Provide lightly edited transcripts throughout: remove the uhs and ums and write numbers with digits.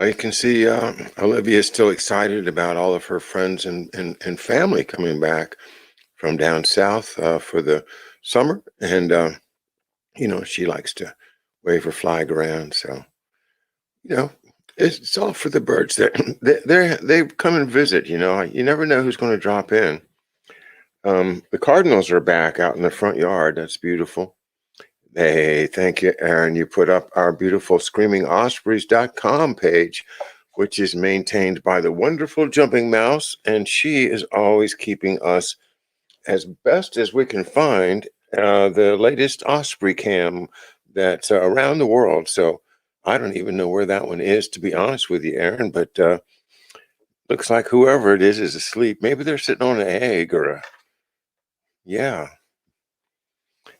I can see Olivia is still excited about all of her friends and family coming back from down south for the summer. And, she likes to wave her flag around. So, you know, it's all for the birds. They come and visit, You never know who's going to drop in. The Cardinals are back out in the front yard. That's beautiful. Hey, thank you, Aaron. You put up our beautiful screamingospreys.com page, which is maintained by the wonderful Jumping Mouse, and she is always keeping us as best as we can find the latest Osprey cam that's around the world. So I don't even know where that one is, to be honest with you, Aaron, but looks like whoever it is asleep. Maybe they're sitting on an egg yeah.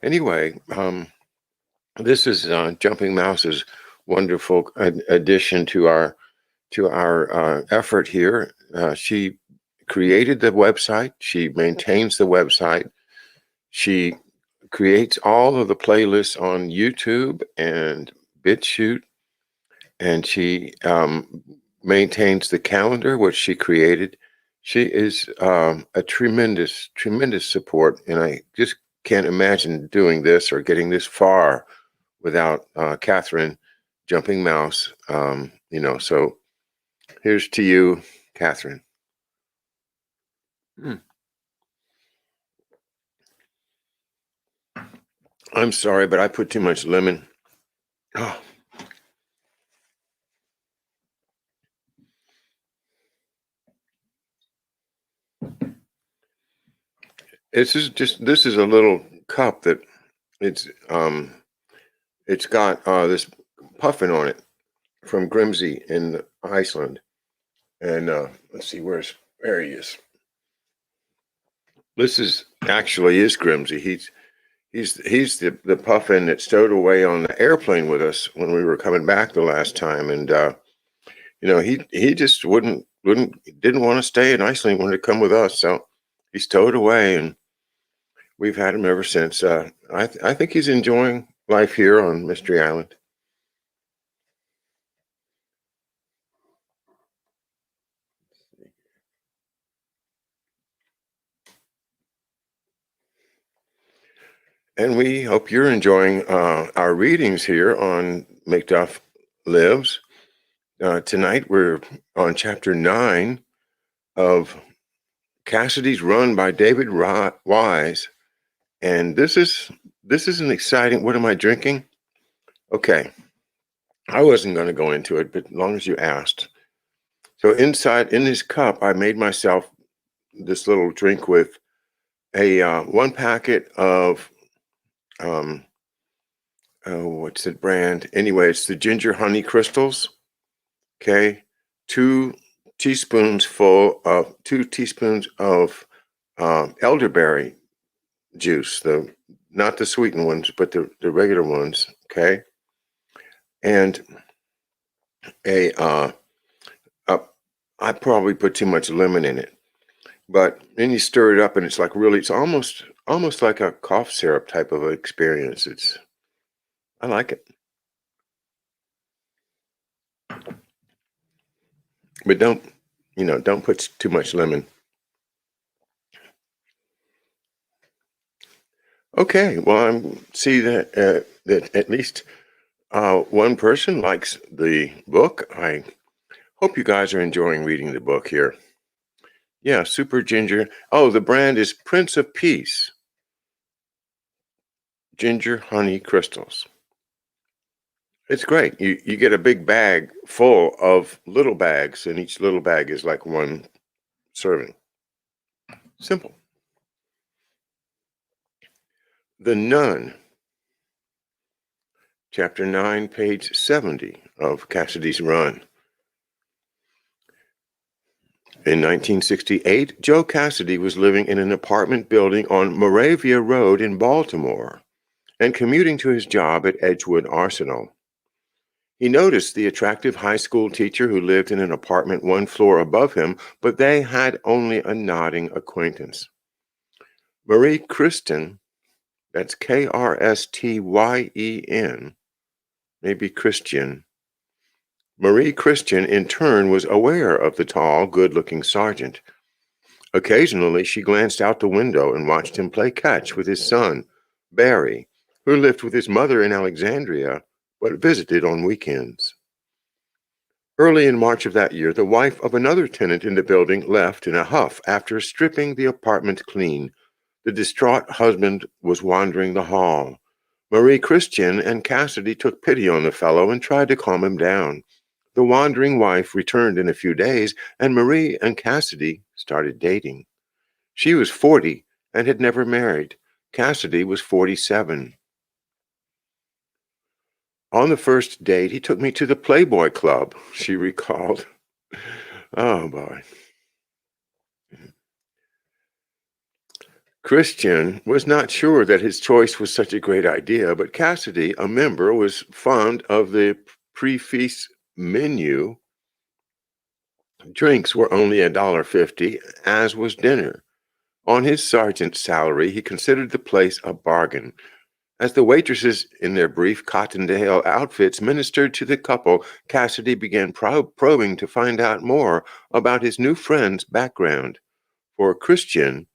Anyway, this is Jumping Mouse's wonderful addition to our effort here. She created the website. She maintains the website. She creates all of the playlists on YouTube and BitChute, and she maintains the calendar, which she created. She is a tremendous, tremendous support, and I just can't imagine doing this or getting this far without Catherine Jumping Mouse. So here's to you, Catherine. I'm sorry, but I put too much lemon. Oh. This is a little cup that it's got this puffin on it from Grimsey in Iceland. And let's see, where he is. This is Grimsey. He's the puffin that stowed away on the airplane with us when we were coming back the last time. And he just didn't want to stay in Iceland. He wanted to come with us. So he stowed away, and we've had him ever since. I think he's enjoying life here on Mystery Island. And we hope you're enjoying our readings here on Macduff Lives. Tonight we're on chapter 9 of Cassidy's Run by David Wise. And this is an exciting. What am I drinking? Okay. I wasn't going to go into it, but as long as you asked. So inside in this cup, I made myself this little drink with a one packet of what's the brand? Anyway, it's the ginger honey crystals. Okay, 2 teaspoons of elderberry juice, not the sweetened ones, but the regular ones. Okay, and I probably put too much lemon in it, but then you stir it up, and it's almost like a cough syrup type of experience. I like it. But don't put too much lemon. Okay, well, I see that at least one person likes the book. I hope you guys are enjoying reading the book here. Yeah, Super Ginger. Oh, the brand is Prince of Peace. Ginger honey crystals. It's great. You get a big bag full of little bags, and each little bag is like one serving. Simple. The Nun, chapter 9, page 70 of Cassidy's Run. In 1968, Joe Cassidy was living in an apartment building on Moravia Road in Baltimore and commuting to his job at Edgewood Arsenal. He noticed the attractive high school teacher who lived in an apartment one floor above him, but they had only a nodding acquaintance. Marie Kristen, that's Krstyen, maybe Christian, Marie Christian, in turn, was aware of the tall, good-looking sergeant. Occasionally, she glanced out the window and watched him play catch with his son, Barry, who lived with his mother in Alexandria, but visited on weekends. Early in March of that year, the wife of another tenant in the building left in a huff after stripping the apartment clean. The distraught husband was wandering the hall. Marie Christian and Cassidy took pity on the fellow and tried to calm him down. The wandering wife returned in a few days, and Marie and Cassidy started dating. She was 40 and had never married. Cassidy was 47. On the first date, he took me to the Playboy Club, she recalled. Oh, boy. Christian was not sure that his choice was such a great idea, but Cassidy, a member, was fond of the pre-feast menu. Drinks were only $1.50, as was dinner. On his sergeant's salary, he considered the place a bargain. As the waitresses in their brief Cottondale outfits ministered to the couple, Cassidy began probing to find out more about his new friend's background. For Christian,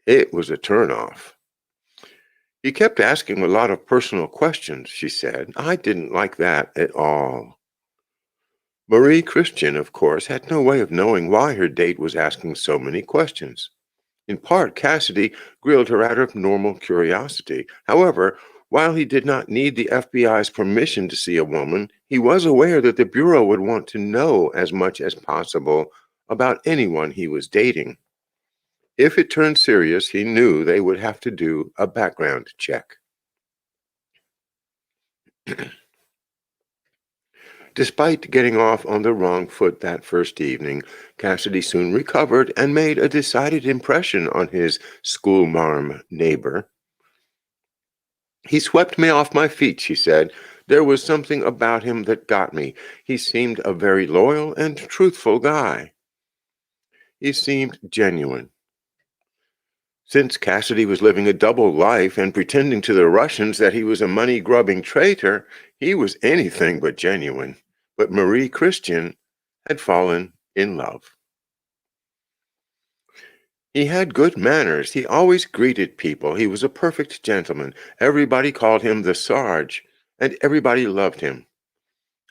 it was a turnoff. He kept asking a lot of personal questions, she said. I didn't like that at all. Marie Christian, of course, had no way of knowing why her date was asking so many questions. In part, Cassidy grilled her out of normal curiosity. However, while he did not need the FBI's permission to see a woman, he was aware that the Bureau would want to know as much as possible about anyone he was dating. If it turned serious, he knew they would have to do a background check. Despite getting off on the wrong foot that first evening, Cassidy soon recovered and made a decided impression on his schoolmarm neighbor. He swept me off my feet, she said. There was something about him that got me. He seemed a very loyal and truthful guy. He seemed genuine. Since Cassidy was living a double life and pretending to the Russians that he was a money-grubbing traitor, he was anything but genuine. But Marie Christian had fallen in love. He had good manners. He always greeted people. He was a perfect gentleman. Everybody called him the Sarge, and everybody loved him.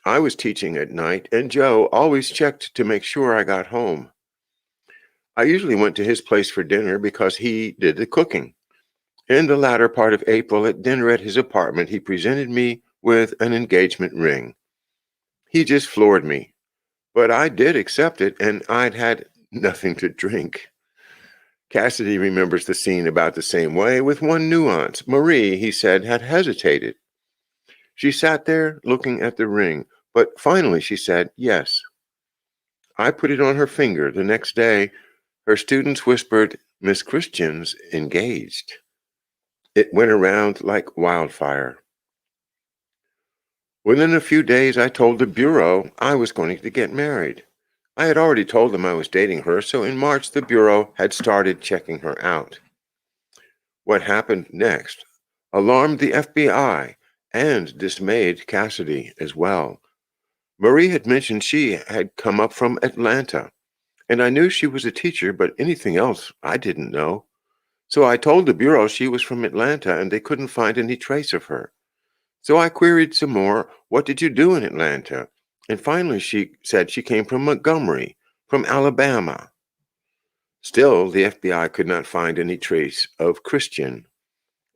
I was teaching at night, and Joe always checked to make sure I got home. I usually went to his place for dinner because he did the cooking. In the latter part of April, at dinner at his apartment, he presented me with an engagement ring. He just floored me, but I did accept it, and I'd had nothing to drink. Cassidy remembers the scene about the same way, with one nuance. Marie, he said, had hesitated. She sat there looking at the ring, but finally she said yes. I put it on her finger. The next day, her students whispered, Miss Christian's engaged. It went around like wildfire. Within a few days, I told the Bureau I was going to get married. I had already told them I was dating her, so in March, the Bureau had started checking her out. What happened next alarmed the FBI and dismayed Cassidy as well. Marie had mentioned she had come up from Atlanta, and I knew she was a teacher, but anything else I didn't know. So I told the Bureau she was from Atlanta and they couldn't find any trace of her. So I queried some more, what did you do in Atlanta? And finally she said she came from Montgomery, from Alabama. Still, the FBI could not find any trace of Christian.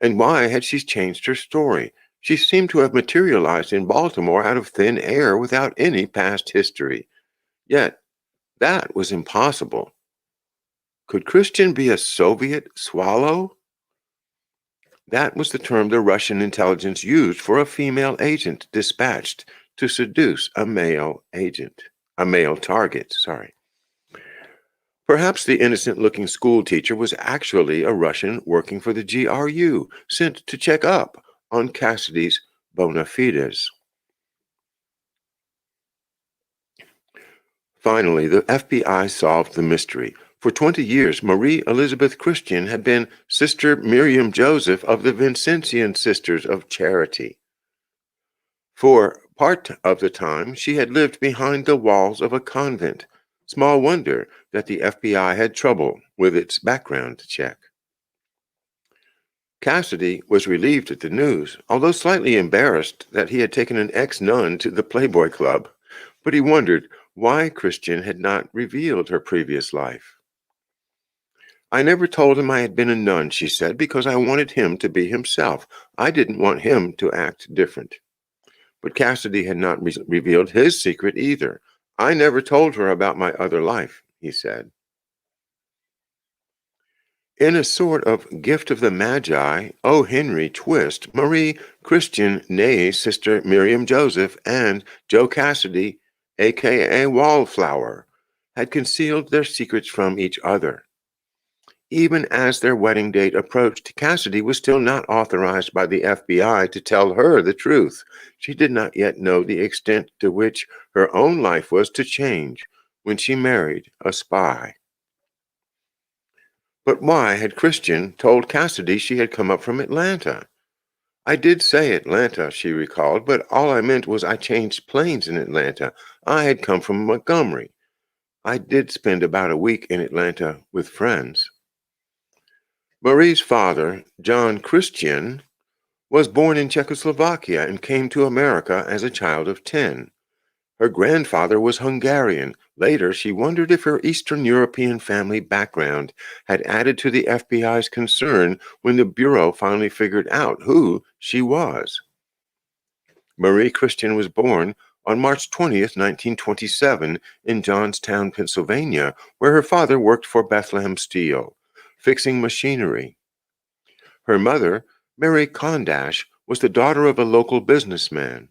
And why had she changed her story? She seemed to have materialized in Baltimore out of thin air without any past history. Yet, that was impossible. Could Christian be a Soviet swallow? That was the term the Russian intelligence used for a female agent dispatched to seduce a male target. Perhaps the innocent-looking school teacher was actually a Russian working for the GRU, sent to check up on Cassidy's bona fides. Finally, the FBI solved the mystery. For 20 years, Marie Elizabeth Christian had been Sister Miriam Joseph of the Vincentian Sisters of Charity. For Part of the time she had lived behind the walls of a convent. Small wonder that the FBI had trouble with its background check. Cassidy was relieved at the news, although slightly embarrassed that he had taken an ex-nun to the Playboy Club. But he wondered why Christian had not revealed her previous life. I never told him I had been a nun, she said, because I wanted him to be himself. I didn't want him to act different. But Cassidy had not revealed his secret either. I never told her about my other life, he said. In a sort of gift of the Magi, O. Henry twist, Marie Christian, née Sister Miriam Joseph, and Joe Cassidy, a.k.a. Wallflower, had concealed their secrets from each other. Even as their wedding date approached, Cassidy was still not authorized by the FBI to tell her the truth. She did not yet know the extent to which her own life was to change when she married a spy. But why had Christian told Cassidy she had come up from Atlanta? I did say Atlanta, she recalled, but all I meant was I changed planes in Atlanta. I had come from Montgomery. I did spend about a week in Atlanta with friends. Marie's father, John Christian, was born in Czechoslovakia and came to America as a child of 10. Her grandfather was Hungarian. Later, she wondered if her Eastern European family background had added to the FBI's concern when the Bureau finally figured out who she was. Marie Christian was born on March 20th, 1927, in Johnstown, Pennsylvania, where her father worked for Bethlehem Steel, fixing machinery. Her mother, Mary Condash, was the daughter of a local businessman.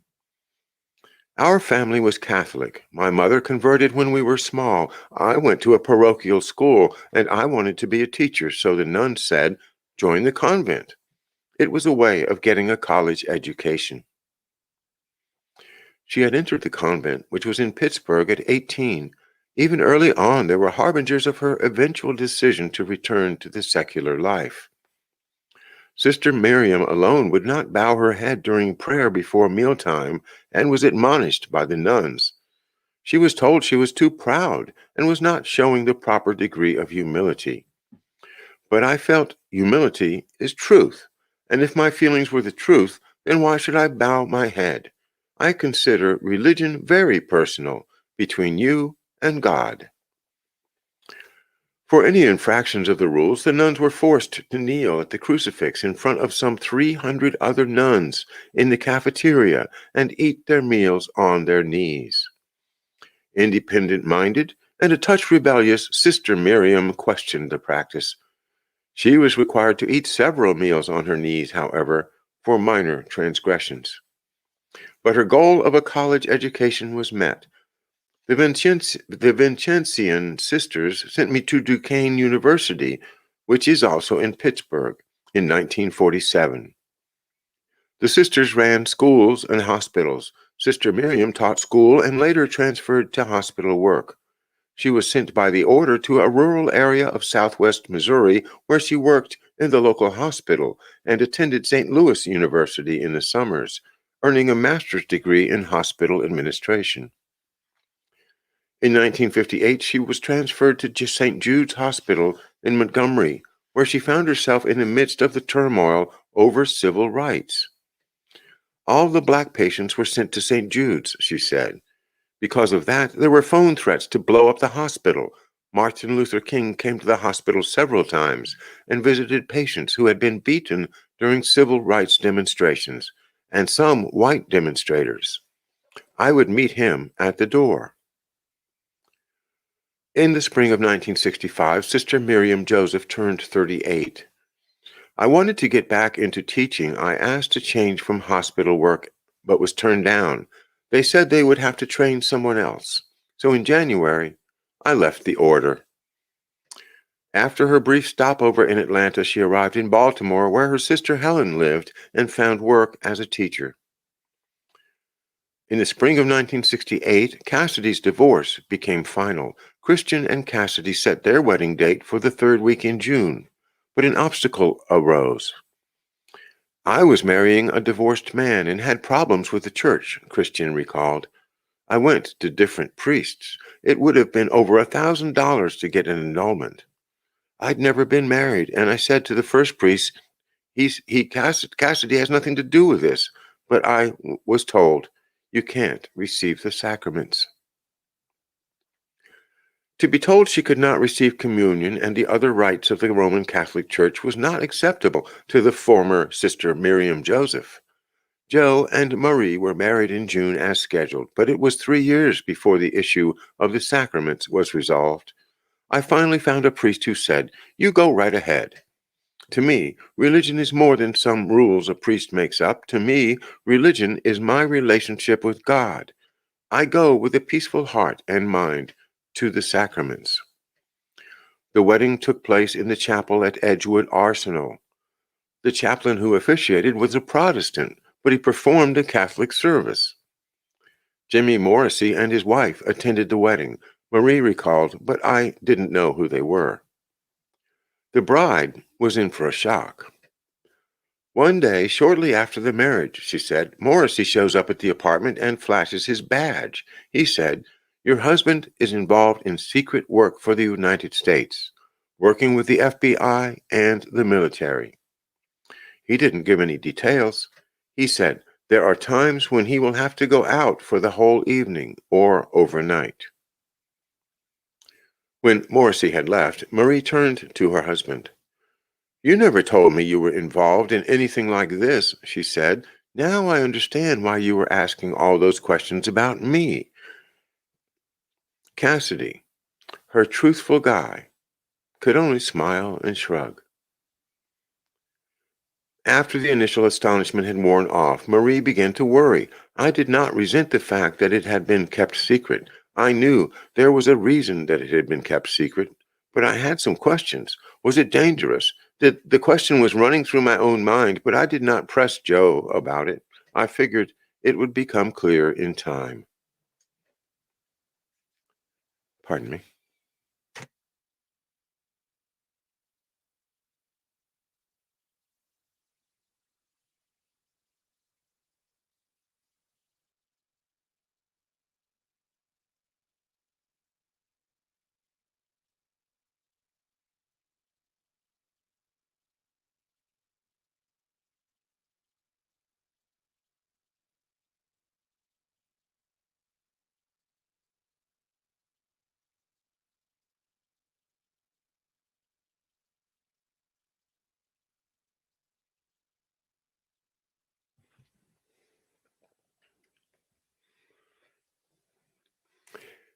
Our family was Catholic. My mother converted when we were small. I went to a parochial school, and I wanted to be a teacher, so the nuns said, "Join the convent." It was a way of getting a college education. She had entered the convent, which was in Pittsburgh, at 18. Even early on, there were harbingers of her eventual decision to return to the secular life. Sister Miriam alone would not bow her head during prayer before mealtime and was admonished by the nuns. She was told she was too proud and was not showing the proper degree of humility. But I felt humility is truth, and if my feelings were the truth, then why should I bow my head? I consider religion very personal, between you and God. For any infractions of the rules, the nuns were forced to kneel at the crucifix in front of some 300 other nuns in the cafeteria and eat their meals on their knees. Independent-minded and a touch rebellious, Sister Miriam questioned the practice. She was required to eat several meals on her knees, however, for minor transgressions. But her goal of a college education was met. The Vincentian sisters sent me to Duquesne University, which is also in Pittsburgh, in 1947. The sisters ran schools and hospitals. Sister Miriam taught school and later transferred to hospital work. She was sent by the order to a rural area of southwest Missouri, where she worked in the local hospital and attended St. Louis University in the summers, earning a master's degree in hospital administration. In 1958, she was transferred to St. Jude's Hospital in Montgomery, where she found herself in the midst of the turmoil over civil rights. All the black patients were sent to St. Jude's, she said. Because of that, there were phone threats to blow up the hospital. Martin Luther King came to the hospital several times and visited patients who had been beaten during civil rights demonstrations, and some white demonstrators. I would meet him at the door. In the spring of 1965, Sister Miriam Joseph turned 38. I wanted to get back into teaching. I asked to change from hospital work, but was turned down. They said they would have to train someone else. So in January, I left the order. After her brief stopover in Atlanta, she arrived in Baltimore, where her sister Helen lived, and found work as a teacher. In the spring of 1968, Cassidy's divorce became final. Christian and Cassidy set their wedding date for the third week in June, but an obstacle arose. I was marrying a divorced man and had problems with the church, Christian recalled. I went to different priests. It would have been over $1,000 to get an annulment. I'd never been married, and I said to the first priest, Cassidy has nothing to do with this. But was told, you can't receive the sacraments. To be told she could not receive communion and the other rites of the Roman Catholic Church was not acceptable to the former Sister Miriam Joseph. Joe and Marie were married in June as scheduled, but it was 3 years before the issue of the sacraments was resolved. I finally found a priest who said, you go right ahead. To me, religion is more than some rules a priest makes up. To me, religion is my relationship with God. I go with a peaceful heart and mind to the sacraments. The wedding took place in the chapel at Edgewood Arsenal. The chaplain who officiated was a Protestant, but he performed a Catholic service. Jimmy Morrissey and his wife attended the wedding. Marie recalled, but I didn't know who they were. The bride was in for a shock. One day, shortly after the marriage, she said, Morrissey shows up at the apartment and flashes his badge. He said, your husband is involved in secret work for the United States, working with the FBI and the military. He didn't give any details. He said, there are times when he will have to go out for the whole evening or overnight. When Morrissey had left, Marie turned to her husband. You never told me you were involved in anything like this, she said. Now I understand why you were asking all those questions about me. Cassidy, her truthful guy, could only smile and shrug. After the initial astonishment had worn off, Marie began to worry. I did not resent the fact that it had been kept secret. I knew there was a reason that it had been kept secret, but I had some questions. Was it dangerous? The question was running through my own mind, but I did not press Joe about it. I figured it would become clear in time. Pardon me.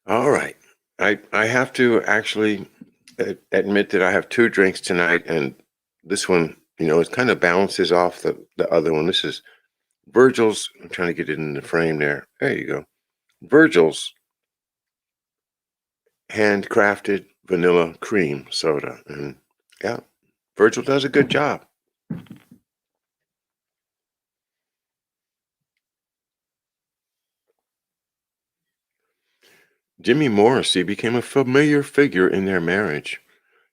All right. I have to actually admit that I have two drinks tonight, and this one, it kind of balances off the other one. This is Virgil's. I'm trying to get it in the frame there. There you go. Virgil's handcrafted vanilla cream soda. And yeah, Virgil does a good job. Jimmy Morrissey became a familiar figure in their marriage.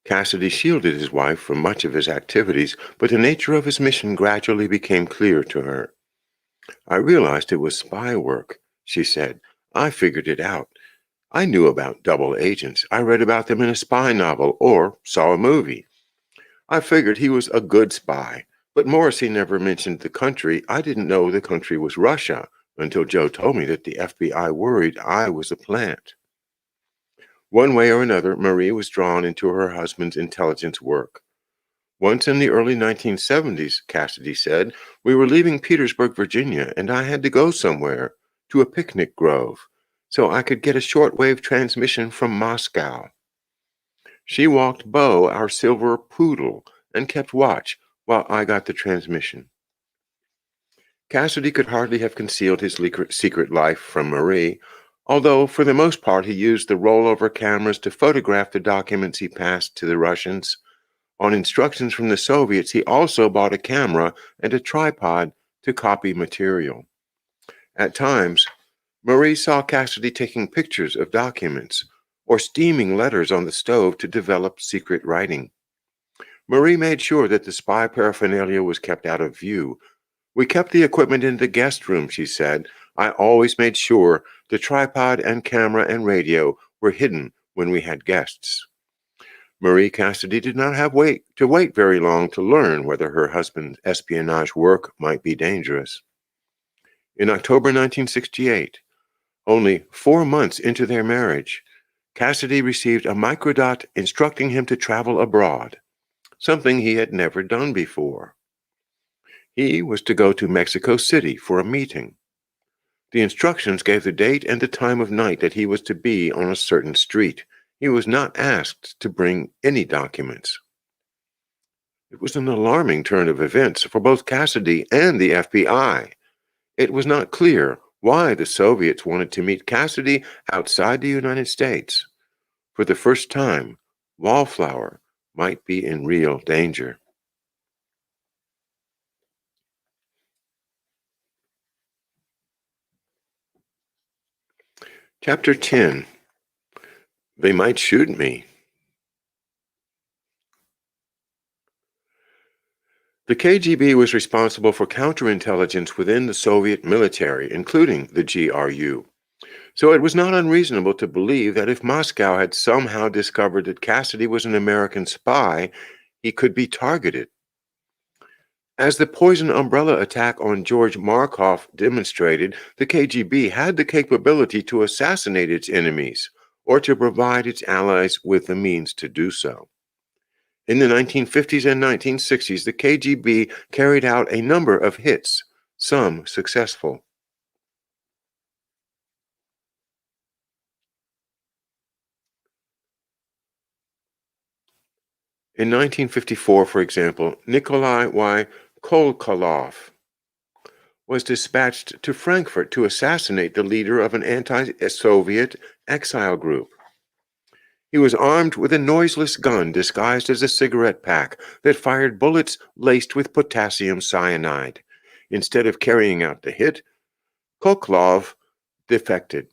Cassidy shielded his wife from much of his activities, but the nature of his mission gradually became clear to her. I realized it was spy work, she said. I figured it out. I knew about double agents. I read about them in a spy novel or saw a movie. I figured he was a good spy, but Morrissey never mentioned the country. I didn't know the country was Russia until Joe told me that the FBI worried I was a plant. One way or another, Marie was drawn into her husband's intelligence work. Once in the early 1970s, Cassidy said, we were leaving Petersburg, Virginia, and I had to go somewhere, to a picnic grove, so I could get a shortwave transmission from Moscow. She walked Bo, our silver poodle, and kept watch while I got the transmission. Cassidy could hardly have concealed his secret life from Marie, although for the most part he used the rollover cameras to photograph the documents he passed to the Russians. On instructions from the Soviets, he also bought a camera and a tripod to copy material. At times, Marie saw Cassidy taking pictures of documents or steaming letters on the stove to develop secret writing. Marie made sure that the spy paraphernalia was kept out of view, We kept the equipment in the guest room, she said. I always made sure the tripod and camera and radio were hidden when we had guests. Marie Cassidy did not have to wait very long to learn whether her husband's espionage work might be dangerous. In October 1968, only 4 months into their marriage, Cassidy received a microdot instructing him to travel abroad, something he had never done before. He was to go to Mexico City for a meeting. The instructions gave the date and the time of night that he was to be on a certain street. He was not asked to bring any documents. It was an alarming turn of events for both Cassidy and the FBI. It was not clear why the Soviets wanted to meet Cassidy outside the United States. For the first time, Wallflower might be in real danger. Chapter 10. They might shoot me. The KGB was responsible for counterintelligence within the Soviet military, including the GRU. So it was not unreasonable to believe that if Moscow had somehow discovered that Cassidy was an American spy, he could be targeted. As the poison umbrella attack on George Markov demonstrated, the KGB had the capability to assassinate its enemies or to provide its allies with the means to do so. In the 1950s and 1960s, the KGB carried out a number of hits, some successful. In 1954, for example, Nikolai Y. Kolkolov was dispatched to Frankfurt to assassinate the leader of an anti-Soviet exile group. He was armed with a noiseless gun disguised as a cigarette pack that fired bullets laced with potassium cyanide. Instead of carrying out the hit, Kolkolov defected.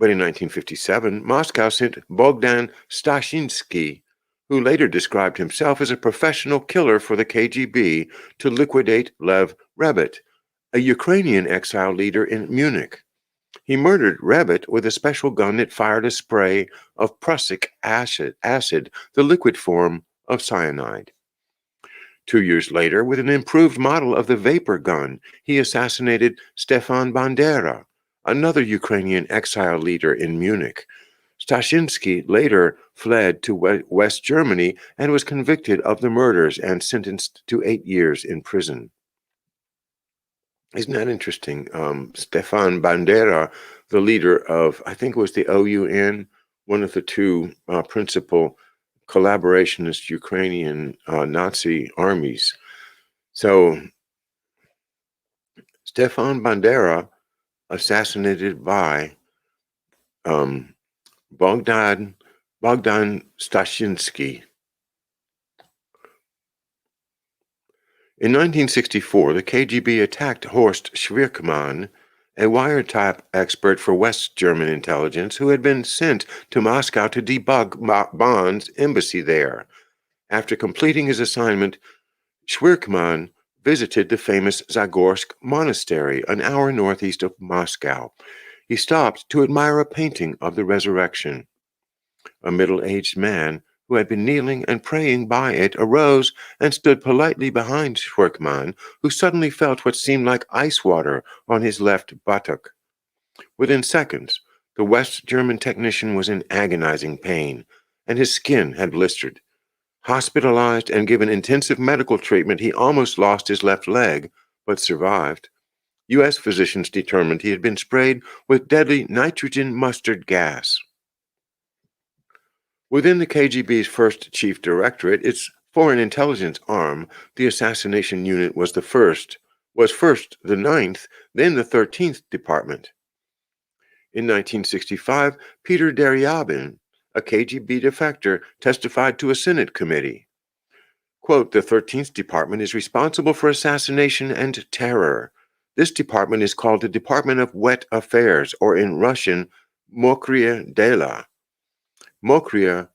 But in 1957, Moscow sent Bogdan Stashinsky, who later described himself as a professional killer for the KGB, to liquidate Lev Rebet, a Ukrainian exile leader in Munich. He murdered Rebet with a special gun that fired a spray of prussic acid, the liquid form of cyanide. 2 years later, with an improved model of the vapor gun, he assassinated Stefan Bandera, another Ukrainian exile leader in Munich. Stashinsky later fled to West Germany and was convicted of the murders and sentenced to 8 years in prison. Isn't that interesting? Stefan Bandera, the leader of, I think it was the OUN, one of the two principal collaborationist Ukrainian Nazi armies. So Stefan Bandera, assassinated by Bogdan Stashinsky. In 1964, the KGB attacked Horst Schwirkman, a wiretap expert for West German intelligence who had been sent to Moscow to debug Bonn's embassy there. After completing his assignment, Schwirkman visited the famous Zagorsk Monastery, an hour northeast of Moscow. He stopped to admire a painting of the resurrection. A middle-aged man who had been kneeling and praying by it arose and stood politely behind Schwirkman, who suddenly felt what seemed like ice water on his left buttock. Within seconds, the West German technician was in agonizing pain, and his skin had blistered. Hospitalized and given intensive medical treatment, he almost lost his left leg, but survived. U.S. physicians determined he had been sprayed with deadly nitrogen mustard gas. Within the KGB's first chief directorate, its foreign intelligence arm, the assassination unit was first the 9th, then the 13th department. In 1965, Peter Deryabin, a KGB defector, testified to a Senate committee. Quote, the 13th department is responsible for assassination and terror. This department is called the Department of Wet Affairs, or in Russian, Mokrie Dela. Mokria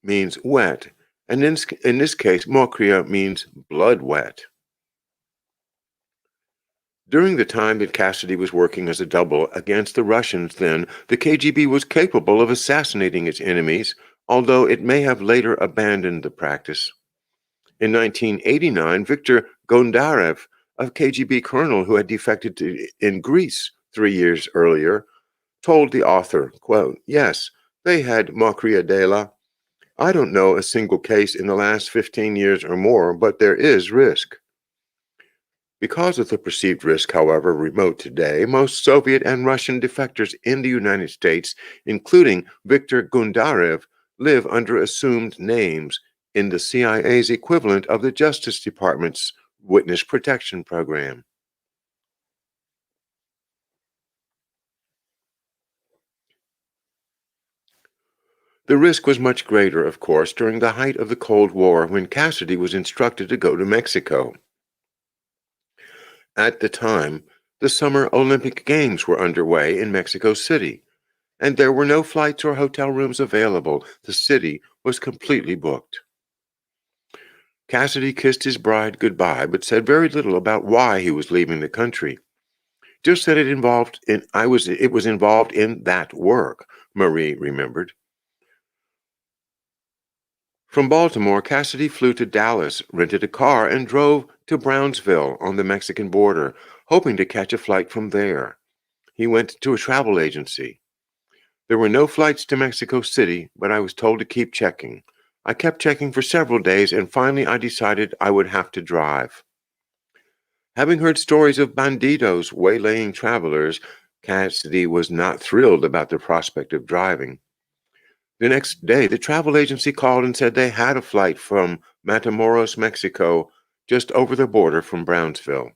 means wet, and in this case, Mokria means blood wet. During the time that Cassidy was working as a double against the Russians, then, the KGB was capable of assassinating its enemies, although it may have later abandoned the practice. In 1989, Viktor Gondarev, a KGB colonel who had defected in Greece 3 years earlier, told the author, quote, "Yes, they had Mokriadela. I don't know a single case in the last 15 years or more, but there is risk." Because of the perceived risk, however remote today, most Soviet and Russian defectors in the United States, including Viktor Gundarev, live under assumed names in the CIA's equivalent of the Justice Department's Witness Protection Program. The risk was much greater, of course, during the height of the Cold War when Cassidy was instructed to go to Mexico. At the time, the Summer Olympic Games were underway in Mexico City, and there were no flights or hotel rooms available. The city was completely booked. Cassidy kissed his bride goodbye, but said very little about why he was leaving the country. Just that it was involved in that work, Marie remembered. From Baltimore, Cassidy flew to Dallas, rented a car, and drove to Brownsville on the Mexican border, hoping to catch a flight from there. He went to a travel agency. There were no flights to Mexico City, but I was told to keep checking. I kept checking for several days, and finally I decided I would have to drive. Having heard stories of bandidos waylaying travelers, Cassidy was not thrilled about the prospect of driving. The next day, the travel agency called and said they had a flight from Matamoros, Mexico, just over the border from Brownsville.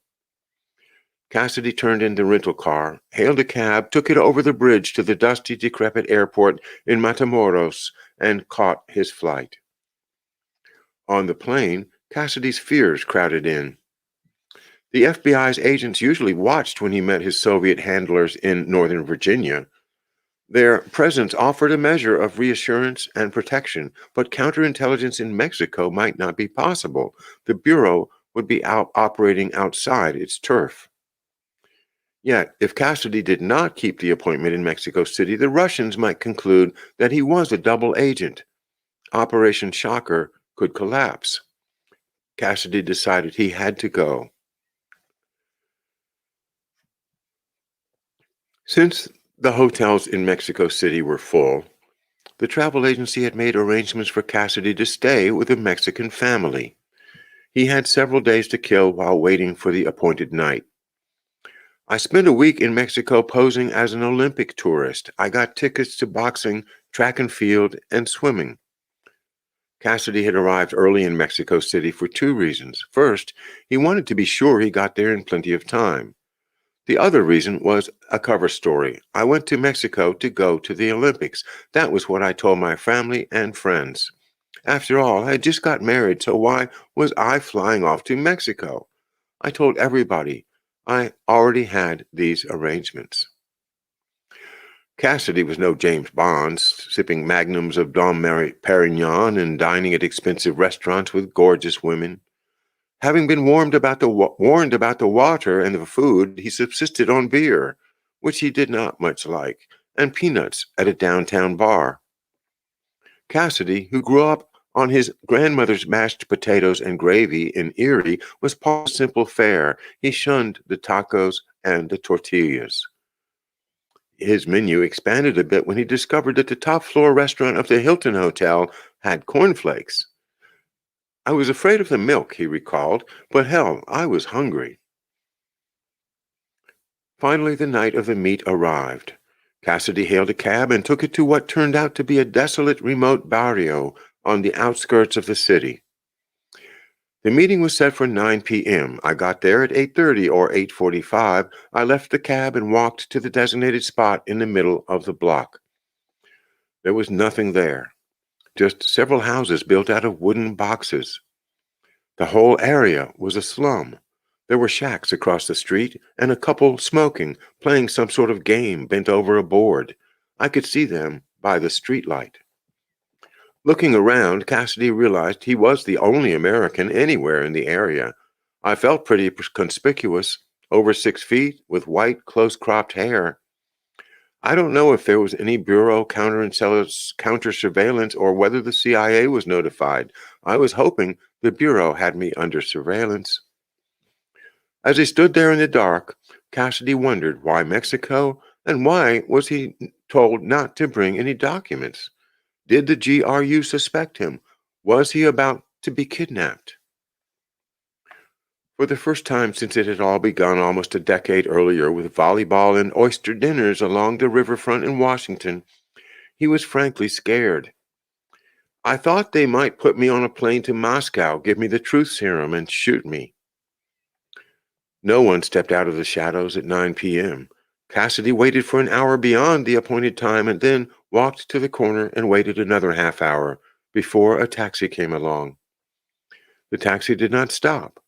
Cassidy turned in the rental car, hailed a cab, took it over the bridge to the dusty, decrepit airport in Matamoros, and caught his flight. On the plane, Cassidy's fears crowded in. The FBI's agents usually watched when he met his Soviet handlers in Northern Virginia. Their presence offered a measure of reassurance and protection, but counterintelligence in Mexico might not be possible. The Bureau would be operating outside its turf. Yet, if Cassidy did not keep the appointment in Mexico City, the Russians might conclude that he was a double agent. Operation Shocker could collapse. Cassidy decided he had to go. Since the hotels in Mexico City were full, the travel agency had made arrangements for Cassidy to stay with a Mexican family. He had several days to kill while waiting for the appointed night. I spent a week in Mexico posing as an Olympic tourist. I got tickets to boxing, track and field, and swimming. Cassidy had arrived early in Mexico City for two reasons. First, he wanted to be sure he got there in plenty of time. The other reason was a cover story. I went to Mexico to go to the Olympics. That was what I told my family and friends. After all, I had just got married, so why was I flying off to Mexico? I told everybody I already had these arrangements. Cassidy was no James Bond, sipping magnums of Dom Perignon and dining at expensive restaurants with gorgeous women. Having been warned about the water and the food, he subsisted on beer, which he did not much like, and peanuts at a downtown bar. Cassidy, who grew up on his grandmother's mashed potatoes and gravy in Erie, was part of simple fare. He shunned the tacos and the tortillas. His menu expanded a bit when he discovered that the top floor restaurant of the Hilton Hotel had cornflakes. I was afraid of the milk, he recalled, but hell, I was hungry. Finally, the night of the meet arrived. Cassidy hailed a cab and took it to what turned out to be a desolate, remote barrio on the outskirts of the city. The meeting was set for 9 p.m. I got there at 8:30 or 8:45. I left the cab and walked to the designated spot in the middle of the block. There was nothing there, just several houses built out of wooden boxes. The whole area was a slum. There were shacks across the street and a couple smoking, playing some sort of game bent over a board. I could see them by the streetlight. Looking around, Cassidy realized he was the only American anywhere in the area. I felt pretty conspicuous. over 6 feet, with white, close-cropped hair. I don't know if there was any Bureau counter-surveillance or whether the CIA was notified. I was hoping the Bureau had me under surveillance. As he stood there in the dark, Cassidy wondered why Mexico, and why was he told not to bring any documents? Did the GRU suspect him? Was he about to be kidnapped? For the first time since it had all begun almost a decade earlier with volleyball and oyster dinners along the riverfront in Washington, he was frankly scared. I thought they might put me on a plane to Moscow, give me the truth serum, and shoot me. No one stepped out of the shadows at 9 p.m. Cassidy waited for an hour beyond the appointed time and then walked to the corner and waited another half hour before a taxi came along. The taxi did not stop,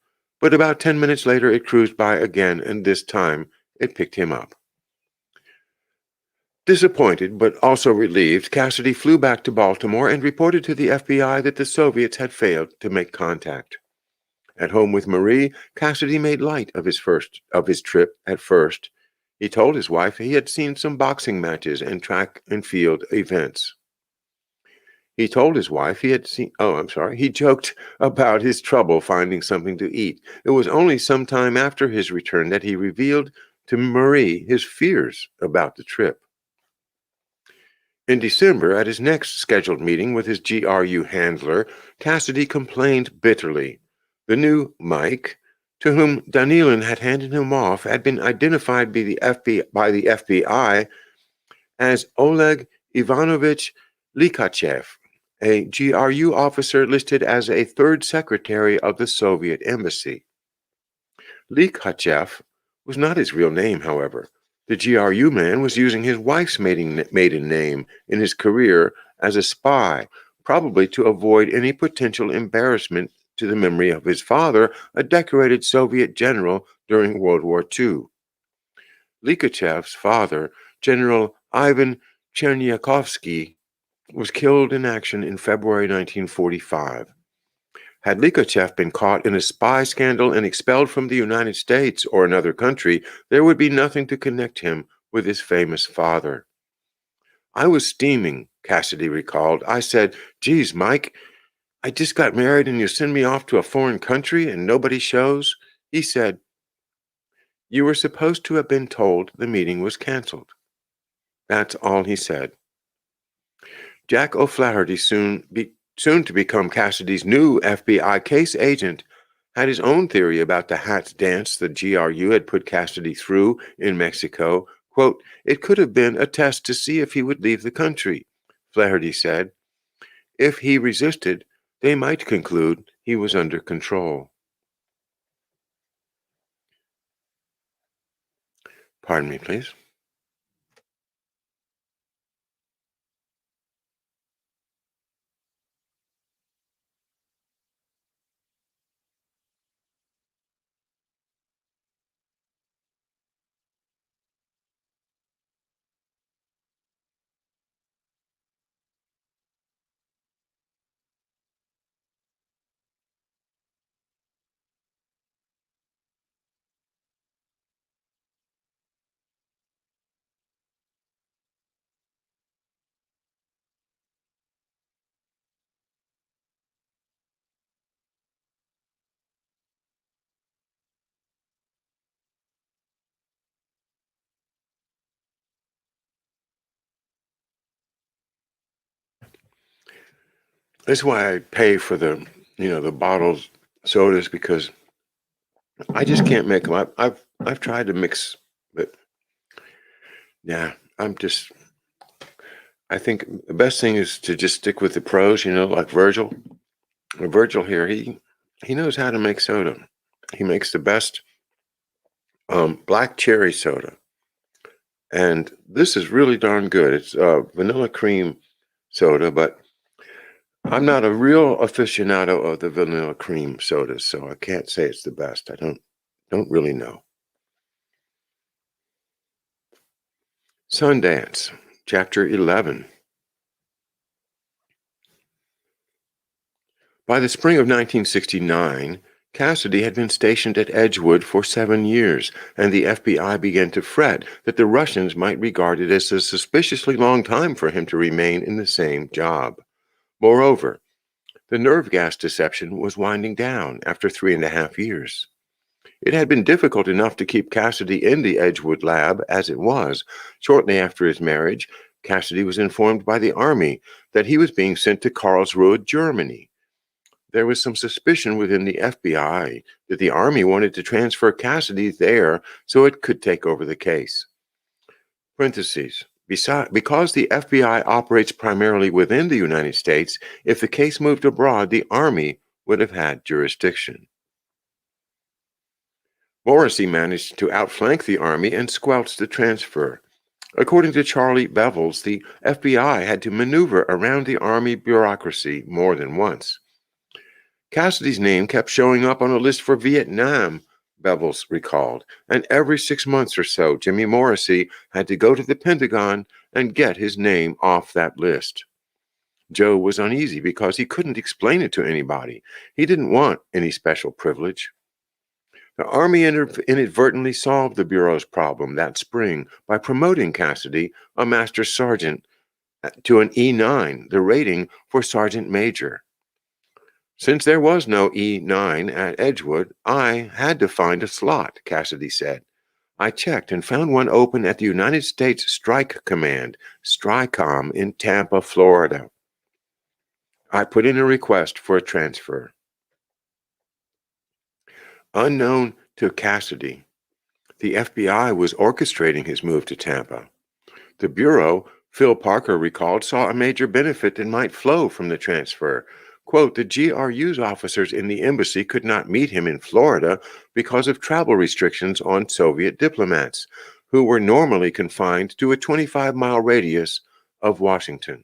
but about 10 minutes later it cruised by again, and this time it picked him up. Disappointed, but also relieved, Cassidy flew back to Baltimore and reported to the FBI that the Soviets had failed to make contact. At home with Marie, Cassidy made light of his trip at first. He told his wife he had seen some boxing matches and track and field events. He told his wife he joked about his trouble finding something to eat. It was only some time after his return that he revealed to Marie his fears about the trip. In December, at his next scheduled meeting with his GRU handler, Cassidy complained bitterly. The new Mike, to whom Danilin had handed him off, had been identified by the FBI as Oleg Ivanovich Likhachev, a GRU officer listed as a third secretary of the Soviet embassy. Likhachev was not his real name, however. The GRU man was using his wife's maiden name in his career as a spy, probably to avoid any potential embarrassment to the memory of his father, a decorated Soviet general during World War II. Likhachev's father, General Ivan Cherniakovsky, was killed in action in February 1945. Had Likhachev been caught in a spy scandal and expelled from the United States or another country, there would be nothing to connect him with his famous father. I was steaming, Cassidy recalled. I said, "Geez, Mike, I just got married and you send me off to a foreign country and nobody shows?" He said, "You were supposed to have been told the meeting was canceled." That's all he said. Jack O'Flaherty, soon to become Cassidy's new FBI case agent, had his own theory about the Hats dance the GRU had put Cassidy through in Mexico. Quote, "It could have been a test to see if he would leave the country," Flaherty said. If he resisted, they might conclude he was under control. Pardon me, please. That's why I pay for the bottled sodas, because I just can't make them. I've tried to mix, but yeah, I think the best thing is to just stick with the pros, like Virgil. Virgil here, he knows how to make soda. He makes the best black cherry soda. And this is really darn good. It's vanilla cream soda, but I'm not a real aficionado of the vanilla cream sodas, so I can't say it's the best. I don't really know. Sundance, Chapter 11. By the spring of 1969, Cassidy had been stationed at Edgewood for 7 years, and the FBI began to fret that the Russians might regard it as a suspiciously long time for him to remain in the same job. Moreover, the nerve gas deception was winding down after 3.5 years. It had been difficult enough to keep Cassidy in the Edgewood lab as it was. Shortly after his marriage, Cassidy was informed by the Army that he was being sent to Karlsruhe, Germany. There was some suspicion within the FBI that the Army wanted to transfer Cassidy there so it could take over the case. Parentheses. Because the FBI operates primarily within the United States, if the case moved abroad, the Army would have had jurisdiction. Morrissey managed to outflank the Army and squelch the transfer. According to Charlie Bevels, the FBI had to maneuver around the Army bureaucracy more than once. Cassidy's name kept showing up on a list for Vietnam, Bevels recalled, and every 6 months or so, Jimmy Morrissey had to go to the Pentagon and get his name off that list. Joe was uneasy because he couldn't explain it to anybody. He didn't want any special privilege. The Army inadvertently solved the Bureau's problem that spring by promoting Cassidy, a master sergeant, to an E9, the rating for sergeant major. Since there was no E9 at Edgewood, I had to find a slot, Cassidy said. I checked and found one open at the United States Strike Command, STRICOM, in Tampa, Florida. I put in a request for a transfer. Unknown to Cassidy, the FBI was orchestrating his move to Tampa. The Bureau, Phil Parker recalled, saw a major benefit that might flow from the transfer. Quote, the GRU's officers in the embassy could not meet him in Florida because of travel restrictions on Soviet diplomats, who were normally confined to a 25-mile radius of Washington.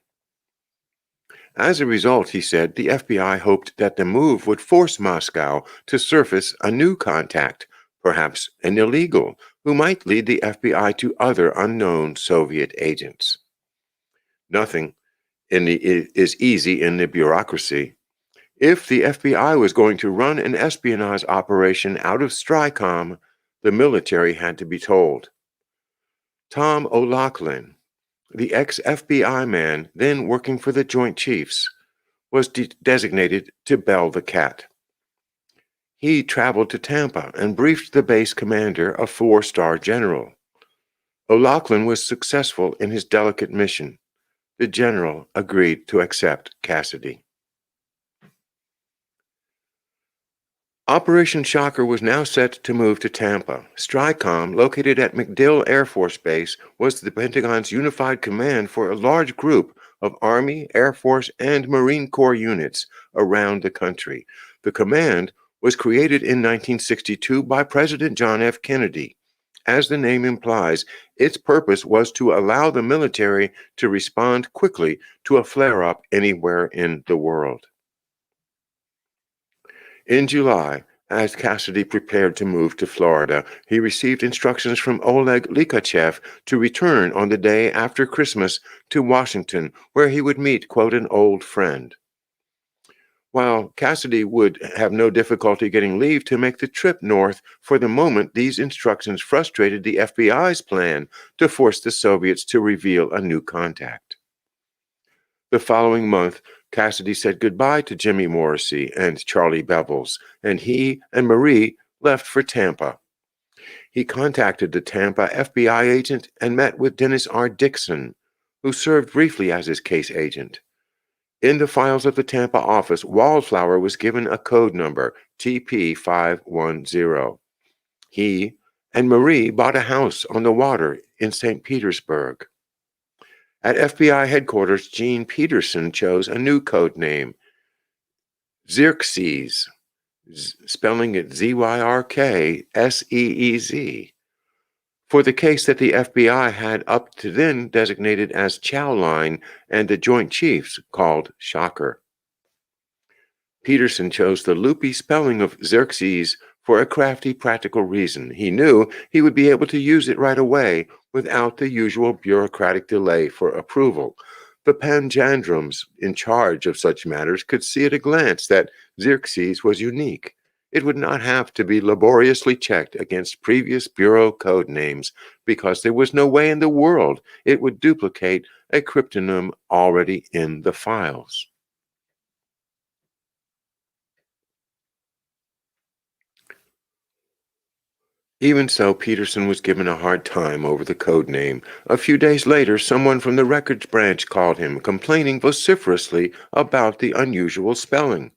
As a result, he said, the FBI hoped that the move would force Moscow to surface a new contact, perhaps an illegal, who might lead the FBI to other unknown Soviet agents. Nothing is easy in the bureaucracy. If the FBI was going to run an espionage operation out of STRICOM, the military had to be told. John OLoughlin, the ex-FBI man then working for the Joint Chiefs, was designated to bell the cat. He traveled to Tampa and briefed the base commander, a 4-star general. OLoughlin was successful in his delicate mission. The general agreed to accept Cassidy. Operation Shocker was now set to move to Tampa. STRICOM, located at MacDill Air Force Base, was the Pentagon's unified command for a large group of Army, Air Force, and Marine Corps units around the country. The command was created in 1962 by President John F. Kennedy. As the name implies, its purpose was to allow the military to respond quickly to a flare-up anywhere in the world. In July, as Cassidy prepared to move to Florida, he received instructions from Oleg Likachev to return on the day after Christmas to Washington, where he would meet, quote, an old friend. While Cassidy would have no difficulty getting leave to make the trip north, for the moment these instructions frustrated the FBI's plan to force the Soviets to reveal a new contact. The following month, Cassidy said goodbye to Jimmy Morrissey and Charlie Bevels, and he and Marie left for Tampa. He contacted the Tampa FBI agent and met with Dennis R. Dixon, who served briefly as his case agent. In the files of the Tampa office, Wallflower was given a code number, TP510. He and Marie bought a house on the water in St. Petersburg. At FBI headquarters, Gene Peterson chose a new code name, Xerxes, spelling it Zyrkseez, for the case that the FBI had up to then designated as Chowline and the Joint Chiefs called Shocker. Peterson chose the loopy spelling of Xerxes for a crafty practical reason. He knew he would be able to use it right away without the usual bureaucratic delay for approval. The panjandrums in charge of such matters could see at a glance that Xerxes was unique. It would not have to be laboriously checked against previous Bureau code names because there was no way in the world it would duplicate a cryptonym already in the files. Even so, Peterson was given a hard time over the code name. A few days later, someone from the records branch called him, complaining vociferously about the unusual spelling.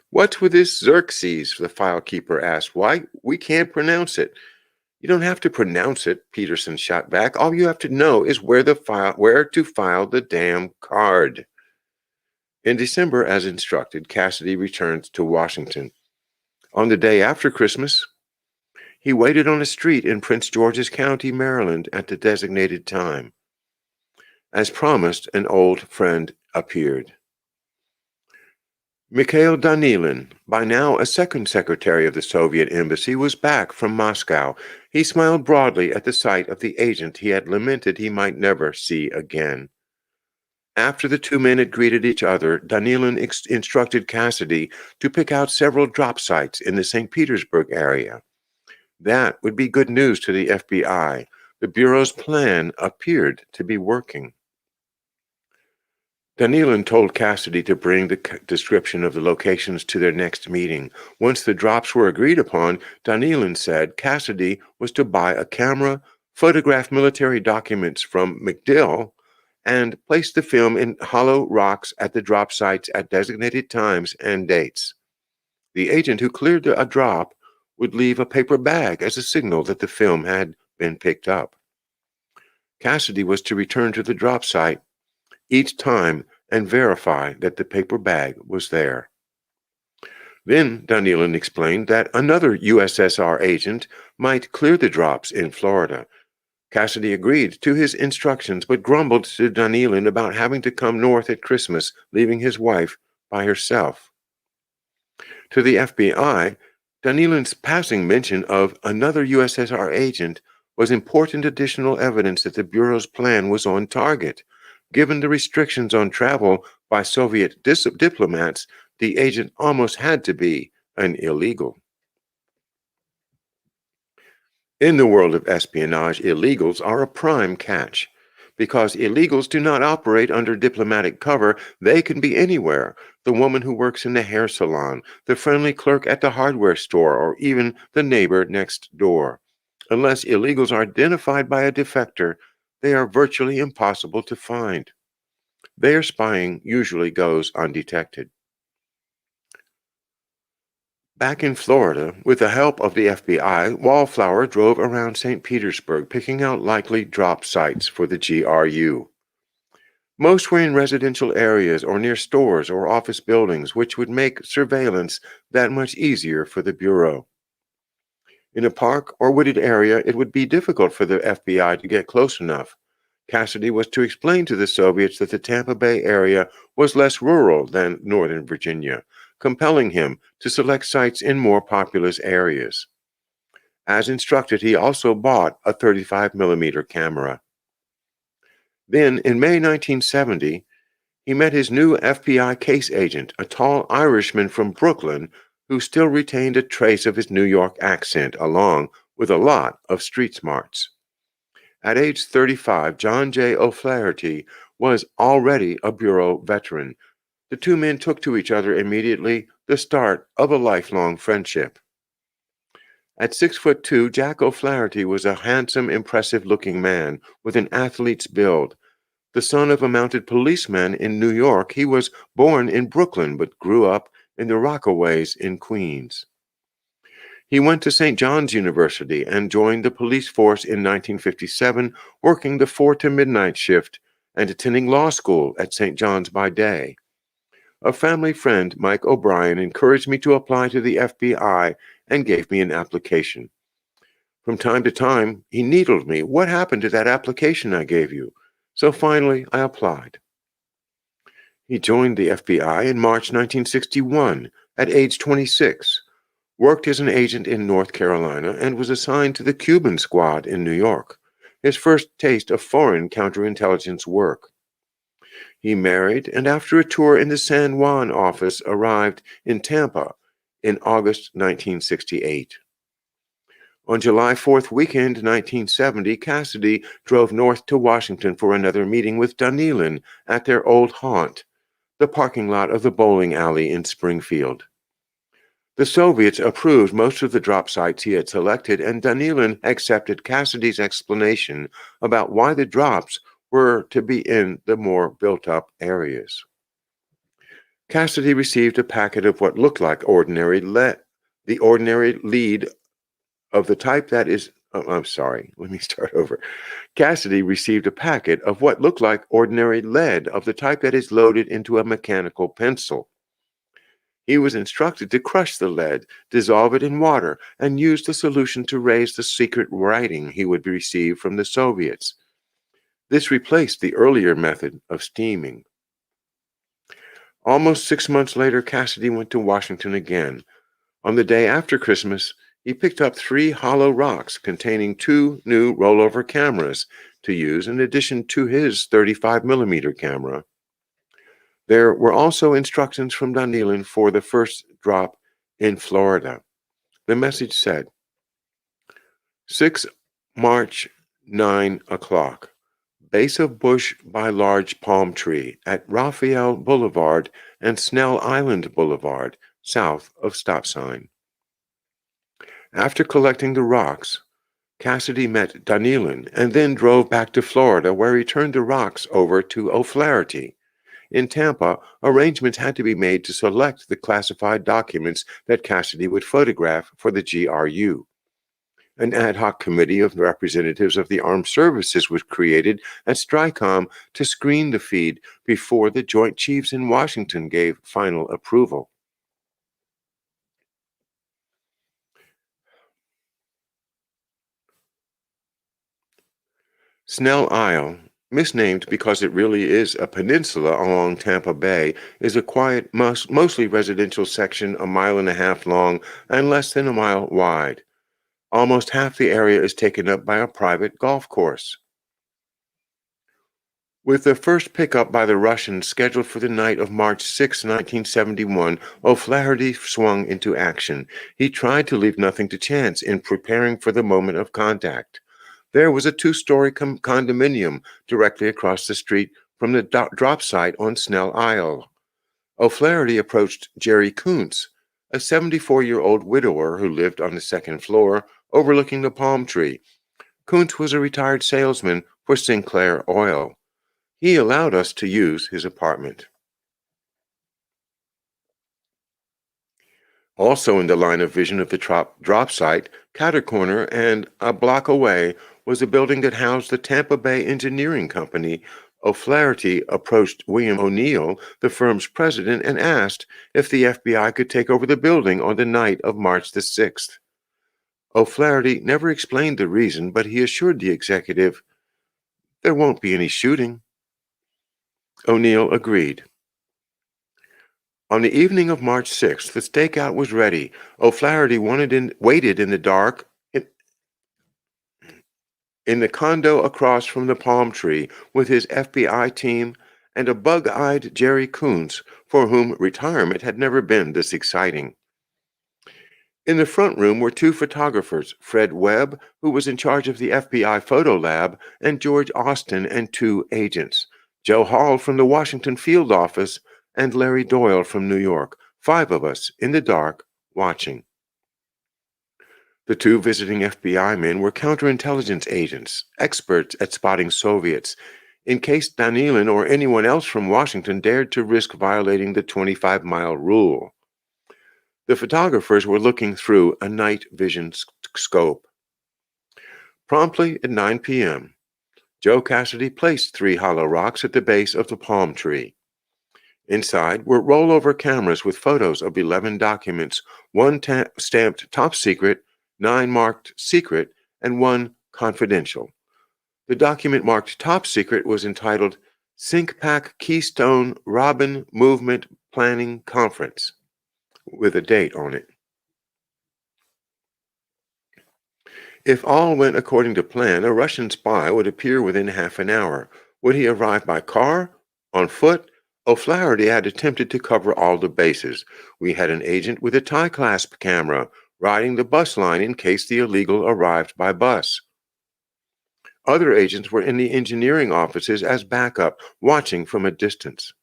"What's with this Xerxes?" the filekeeper asked. "Why, we can't pronounce it." "You don't have to pronounce it," Peterson shot back. "All you have to know is where to file the damn card." In December, as instructed, Cassidy returned to Washington. On the day after Christmas, he waited on a street in Prince George's County, Maryland, at the designated time. As promised, an old friend appeared. Mikhail Danilin, by now a second secretary of the Soviet embassy, was back from Moscow. He smiled broadly at the sight of the agent he had lamented he might never see again. After the two men had greeted each other, Danilin instructed Cassidy to pick out several drop sites in the St. Petersburg area. That would be good news to the FBI. The Bureau's plan appeared to be working. Danilin told Cassidy to bring the description of the locations to their next meeting. Once the drops were agreed upon, Danilin said Cassidy was to buy a camera, photograph military documents from MacDill, and place the film in hollow rocks at the drop sites at designated times and dates. The agent who cleared a drop would leave a paper bag as a signal that the film had been picked up. Cassidy was to return to the drop site each time and verify that the paper bag was there. Then Danilin explained that another USSR agent might clear the drops in Florida. Cassidy agreed to his instructions, but grumbled to Danilin about having to come north at Christmas, leaving his wife by herself. To the FBI, Danilin's passing mention of another USSR agent was important additional evidence that the Bureau's plan was on target. Given the restrictions on travel by Soviet diplomats, the agent almost had to be an illegal. In the world of espionage, illegals are a prime catch. Because illegals do not operate under diplomatic cover, they can be anywhere. The woman who works in the hair salon, the friendly clerk at the hardware store, or even the neighbor next door. Unless illegals are identified by a defector, they are virtually impossible to find. Their spying usually goes undetected. Back in Florida, with the help of the FBI, Wallflower drove around St. Petersburg, picking out likely drop sites for the GRU. Most were in residential areas or near stores or office buildings, which would make surveillance that much easier for the Bureau. In a park or wooded area, it would be difficult for the FBI to get close enough. Cassidy was to explain to the Soviets that the Tampa Bay area was less rural than Northern Virginia, compelling him to select sites in more populous areas. As instructed, he also bought a 35mm camera. Then, in May 1970, he met his new FBI case agent, a tall Irishman from Brooklyn who still retained a trace of his New York accent, along with a lot of street smarts. At age 35, John OLoughlin was already a Bureau veteran. The two men took to each other immediately, the start of a lifelong friendship. At 6'2", Jack O'Flaherty was a handsome, impressive-looking man with an athlete's build. The son of a mounted policeman in New York, he was born in Brooklyn but grew up in the Rockaways in Queens. He went to St. John's University and joined the police force in 1957, working the 4 to midnight shift and attending law school at St. John's by day. A family friend, Mike O'Brien, encouraged me to apply to the FBI and gave me an application. From time to time, he needled me. "What happened to that application I gave you?" So finally, I applied. He joined the FBI in March 1961 at age 26, worked as an agent in North Carolina, and was assigned to the Cuban squad in New York, his first taste of foreign counterintelligence work. He married, and after a tour in the San Juan office, arrived in Tampa in August 1968. On July 4th weekend, 1970, Cassidy drove north to Washington for another meeting with John OLoughlin at their old haunt, the parking lot of the bowling alley in Springfield. The Soviets approved most of the drop sites he had selected, and John OLoughlin accepted Cassidy's explanation about why the drops were to be in the more built-up areas. Cassidy received a packet of what looked like ordinary lead, the ordinary lead of the type that is, I'm sorry, let me start over. Cassidy received a packet of what looked like ordinary lead of the type that is loaded into a mechanical pencil. He was instructed to crush the lead, dissolve it in water, and use the solution to raise the secret writing he would receive from the Soviets. This replaced the earlier method of steaming. Almost 6 months later, Cassidy went to Washington again. On the day after Christmas, he picked up 3 hollow rocks containing 2 new rollover cameras to use in addition to his 35mm camera. There were also instructions from John OLoughlin for the first drop in Florida. The message said, 6 March, 9 o'clock, base of bush by large palm tree at Raphael Boulevard and Snell Island Boulevard, south of stop sign. After collecting the rocks, Cassidy met John OLoughlin and then drove back to Florida, where he turned the rocks over to O'Flaherty. In Tampa, arrangements had to be made to select the classified documents that Cassidy would photograph for the GRU. An ad hoc committee of representatives of the armed services was created at STRICOM to screen the feed before the Joint Chiefs in Washington gave final approval. Snell Isle, misnamed because it really is a peninsula along Tampa Bay, is a quiet, mostly residential section 1.5 miles long and less than a mile wide. Almost half the area is taken up by a private golf course. With the first pickup by the Russians scheduled for the night of March 6, 1971, O'Flaherty swung into action. He tried to leave nothing to chance in preparing for the moment of contact. There was a 2-story condominium directly across the street from the drop site on Snell Isle. O'Flaherty approached Jerry Kuntz, a 74-year-old widower who lived on the second floor overlooking the palm tree. Kuntz was a retired salesman for Sinclair Oil. He allowed us to use his apartment. Also in the line of vision of the drop site, catty corner and a block away, was a building that housed the Tampa Bay Engineering Company. O'Flaherty approached William O'Neill, the firm's president, and asked if the FBI could take over the building on the night of March the 6th. O'Flaherty never explained the reason, but he assured the executive, "There won't be any shooting." O'Neill agreed. On the evening of March 6th, the stakeout was ready. O'Flaherty waited in the dark in the condo across from the palm tree with his FBI team and a bug-eyed Jerry Kuntz, for whom retirement had never been this exciting. In the front room were 2 photographers, Fred Webb, who was in charge of the FBI photo lab, and George Austin, and 2 agents, Joe Hall from the Washington field office and Larry Doyle from New York, 5 of us in the dark watching. The 2 visiting FBI men were counterintelligence agents, experts at spotting Soviets, in case John OLoughlin or anyone else from Washington dared to risk violating the 25-mile rule. The photographers were looking through a night vision scope. Promptly at 9 p.m., Joe Cassidy placed 3 hollow rocks at the base of the palm tree. Inside were rollover cameras with photos of 11 documents, 1 stamped top secret, 9 marked secret, and 1 confidential. The document marked top secret was entitled SyncPack Keystone Robin Movement Planning Conference, with a date on it. If all went according to plan, a Russian spy would appear within half an hour. Would he arrive by car, on foot, O'Flaherty had attempted to cover all the bases. We had an agent with a tie clasp camera riding the bus line in case the illegal arrived by bus. Other agents were in the engineering offices as backup, watching from a distance.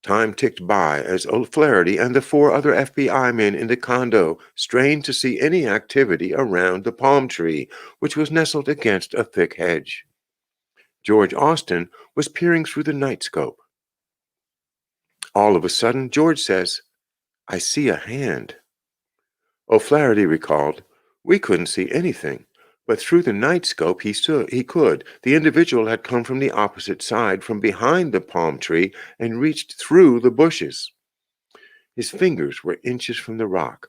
Time ticked by as O'Flaherty and the four other FBI men in the condo strained to see any activity around the palm tree, which was nestled against a thick hedge. George Austin was peering through the nightscope. All of a sudden, George says, "I see a hand." O'Flaherty recalled, "We couldn't see anything, but through the nightscope he could. The individual had come from the opposite side, from behind the palm tree, and reached through the bushes. His fingers were inches from the rock,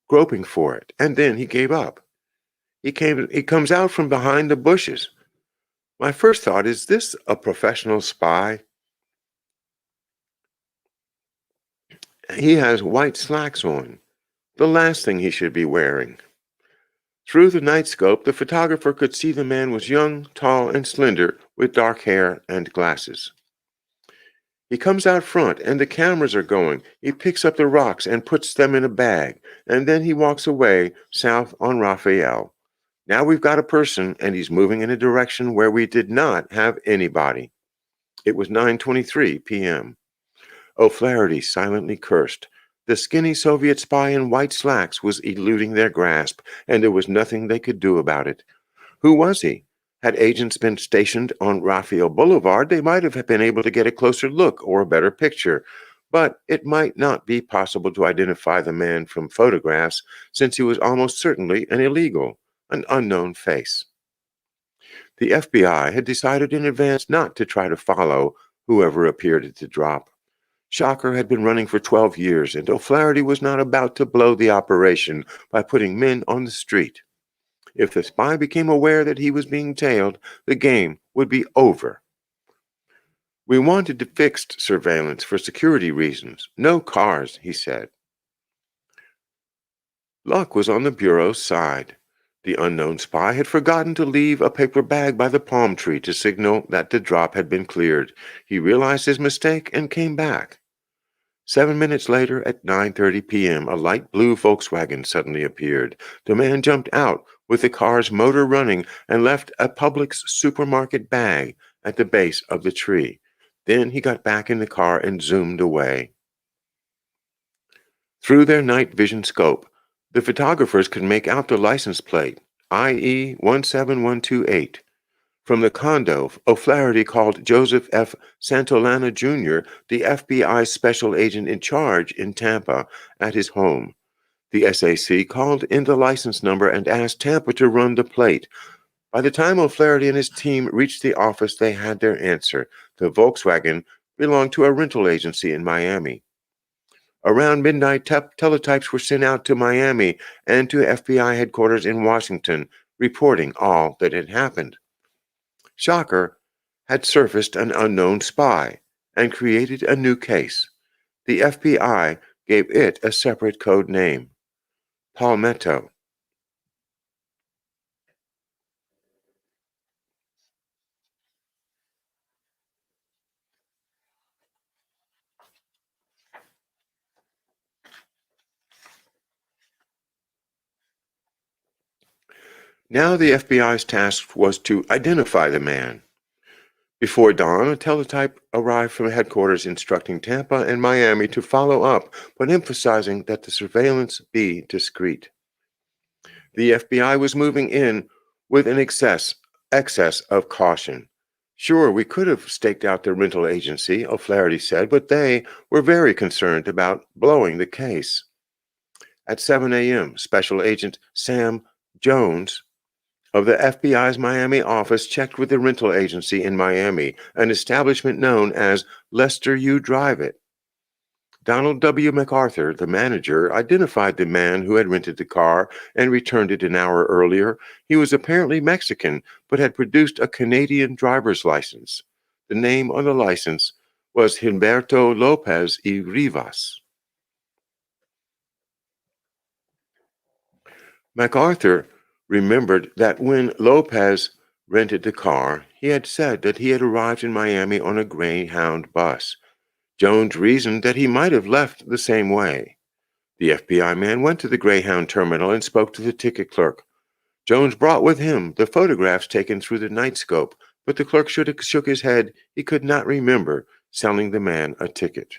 groping for it, and then he gave up. He comes out from behind the bushes. My first thought, is this a professional spy? He has white slacks on, the last thing he should be wearing." Through the nightscope, the photographer could see the man was young, tall, and slender, with dark hair and glasses. He comes out front, and the cameras are going. He picks up the rocks and puts them in a bag, and then he walks away south on Raphael. Now we've got a person, and he's moving in a direction where we did not have anybody. It was 9:23 p.m. O'Flaherty silently cursed. The skinny Soviet spy in white slacks was eluding their grasp, and there was nothing they could do about it. Who was he? Had agents been stationed on Raphael Boulevard, they might have been able to get a closer look or a better picture. But it might not be possible to identify the man from photographs, since he was almost certainly an illegal, an unknown face. The FBI had decided in advance not to try to follow whoever appeared at the drop. Shocker had been running for 12 years, and O'Flaherty was not about to blow the operation by putting men on the street. If the spy became aware that he was being tailed, the game would be over. "We wanted to fixed surveillance for security reasons. No cars," he said. Luck was on the Bureau's side. The unknown spy had forgotten to leave a paper bag by the palm tree to signal that the drop had been cleared. He realized his mistake and came back. 7 minutes later, at 9:30 p.m., a light blue Volkswagen suddenly appeared. The man jumped out with the car's motor running and left a Publix supermarket bag at the base of the tree. Then he got back in the car and zoomed away. Through their night vision scope, the photographers could make out the license plate, IE 17128. From the condo, O'Flaherty called Joseph F. Santolana Jr., the FBI special agent in charge in Tampa, at his home. The SAC called in the license number and asked Tampa to run the plate. By the time O'Flaherty and his team reached the office, they had their answer. The Volkswagen belonged to a rental agency in Miami. Around midnight, teletypes were sent out to Miami and to FBI headquarters in Washington, reporting all that had happened. Shocker had surfaced an unknown spy and created a new case. The FBI gave it a separate code name, Palmetto. Now the FBI's task was to identify the man. Before dawn, a teletype arrived from headquarters instructing Tampa and Miami to follow up, but emphasizing that the surveillance be discreet. The FBI was moving in with an excess of caution. "Sure, we could have staked out the rental agency," O'Flaherty said, "but they were very concerned about blowing the case." At 7 a.m., Special Agent Sam Jones of the FBI's Miami office checked with the rental agency in Miami, an establishment known as Lester U. Drive It. Donald W. MacArthur, the manager, identified the man who had rented the car and returned it an hour earlier. He was apparently Mexican, but had produced a Canadian driver's license. The name on the license was Gilberto Lopez y Rivas. MacArthur remembered that when Lopez rented the car, he had said that he had arrived in Miami on a Greyhound bus. Jones reasoned that he might have left the same way. The FBI man went to the Greyhound terminal and spoke to the ticket clerk. Jones brought with him the photographs taken through the night scope, but the clerk shook his head. He could not remember selling the man a ticket.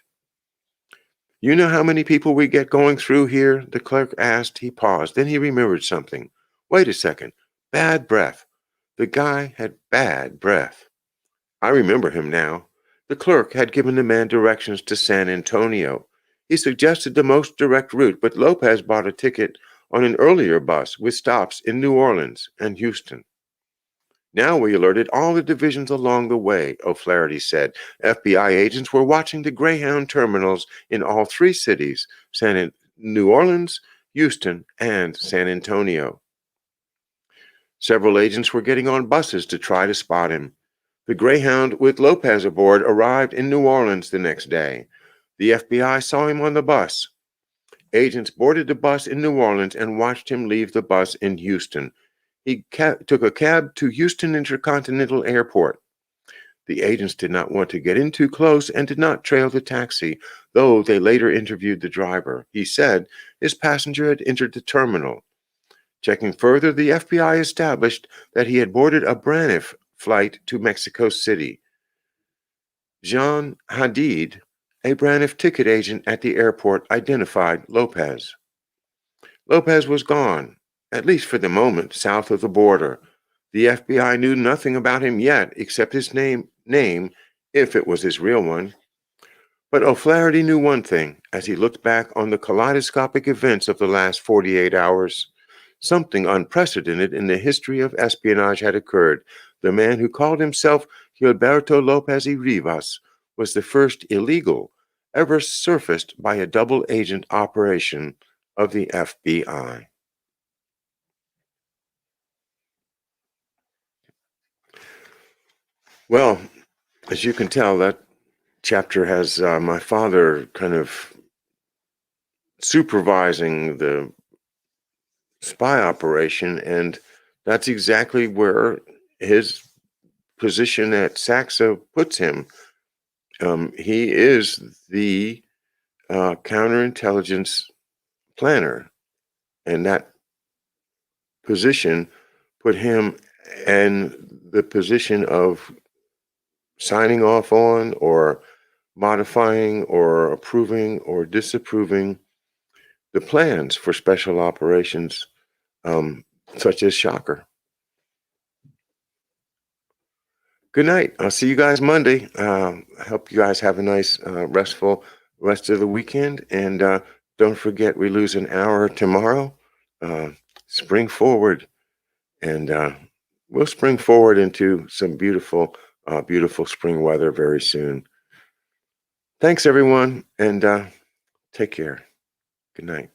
You know how many people we get going through here? The clerk asked. He paused. Then he remembered something. Wait a second. Bad breath. The guy had bad breath. I remember him now. The clerk had given the man directions to San Antonio. He suggested the most direct route, but Lopez bought a ticket on an earlier bus with stops in New Orleans and Houston. Now we alerted all the divisions along the way, O'Flaherty said. FBI agents were watching the Greyhound terminals in all three cities, New Orleans, Houston, and San Antonio. Several agents were getting on buses to try to spot him. The Greyhound with Lopez aboard arrived in New Orleans the next day. The FBI saw him on the bus. Agents boarded the bus in New Orleans and watched him leave the bus in Houston. He took a cab to Houston Intercontinental Airport. The agents did not want to get in too close and did not trail the taxi, though they later interviewed the driver. He said his passenger had entered the terminal. Checking further, the FBI established that he had boarded a Braniff flight to Mexico City. Jean Hadid, a Braniff ticket agent at the airport, identified Lopez. Lopez was gone, at least for the moment, south of the border. The FBI knew nothing about him yet except his name, if it was his real one. But O'Flaherty knew one thing as he looked back on the kaleidoscopic events of the last 48 hours. Something unprecedented in the history of espionage had occurred. The man who called himself Gilberto Lopez y Rivas was the first illegal ever surfaced by a double agent operation of the FBI. Well, as you can tell, that chapter has my father kind of supervising the spy operation, and that's exactly where his position at Saxa puts him. He is the counterintelligence planner, and that position put him in the position of signing off on or modifying or approving or disapproving the plans for special operations, such as Shocker. Good night. I'll see you guys Monday. I hope you guys have a nice, restful rest of the weekend. And don't forget, we lose an hour tomorrow. Spring forward. And we'll spring forward into some beautiful, beautiful spring weather very soon. Thanks, everyone. And take care. Good night.